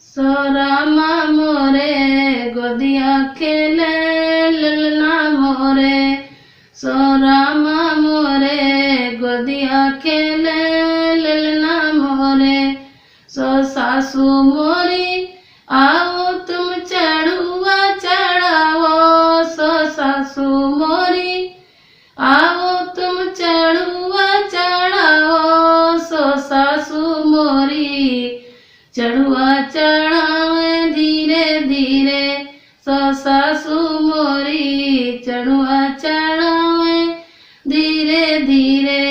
सो रामा मोरे गोदिया खेले ललना मोरे। सो रामा मोरे गोदिया खेले ललना मोरे। सो सासू मोरी आओ तुम चढ़ुआ चढ़ाओ। सो सासू मोरी आओ तुम चढ़ुआ चढ़ाओ। सो सासू मोरी चढ़ुआ चढ़ावे धीरे धीरे। सो सासू मोरी चढ़ुआ चढ़ावे धीरे धीरे।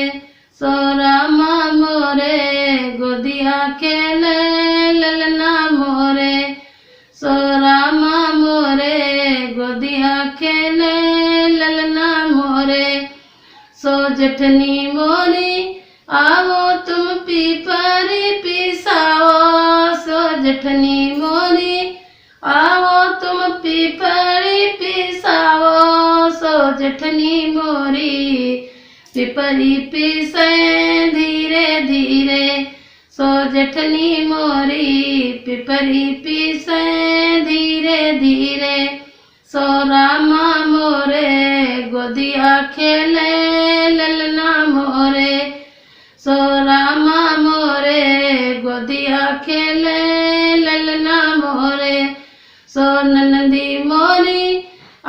सो रामा मोरे गोदिया खेले ललना मोरे। सो रामा मोरे गोदिया खेले ललना मोरे। सो जेठनी मोरी आओ तुम पीपरी पिसाओ। सो जेठनी मोरी आओ तुम पीपरी पिसाओ। सो जेठनी मोरी पिपरी पिसे धीरे धीरे। सो जेठनी मोरी पिपरी पिसे धीरे धीरे। सो रामा मोरे गोदिया खेले ललना मोरे। सो रामा मोरे गोदिया खेले ललना मोरे। सो ननदी मोरी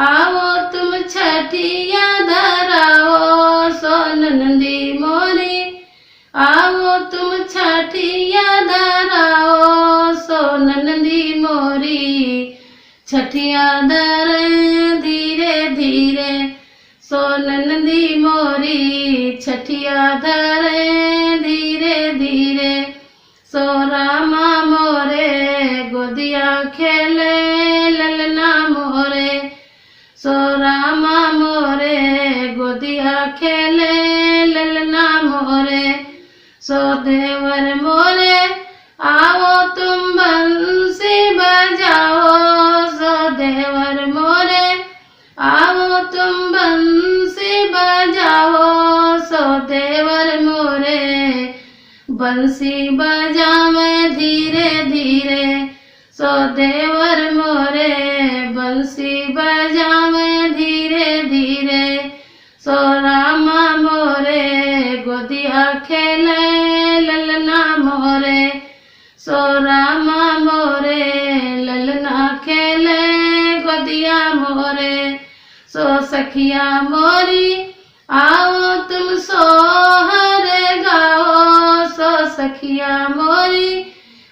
आओ तुम छठिया धराओ। सो ननदी मोरी आओ तुम छठिया धराओ। सो ननदी मोरी छठिया धरे धीरे धीरे। सो ननदी मोरी छठिया धरे धीरे धीरे। सो रामा मोरे गोदिया खेले ललना मोरे। सो रामा मोरे गोदिया खेले ललना मोरे। सो देवर मोरे आओ तुम बंसी बजाओ। सो देवर मोरे आओ तुम बंसी बजाओ। सो देवर मोरे बंसी बजावे धीरे धीरे। सो देवर मोरे बंसी बजावे धीरे धीरे। सो रामा मोरे गोदिया खेले ललना मोरे। सो रामा मोरे ललना खेले गोदिया मोरे। सो सखिया मोरी आओ तुम सोहर गाओ। सो सखिया मोरी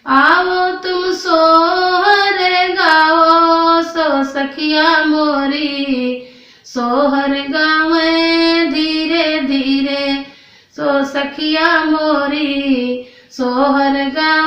आओ तुम सोहर गाओ। सो सखिया मोरी सोहर गावे धीरे धीरे। सो सखिया मोरी सोहर गावे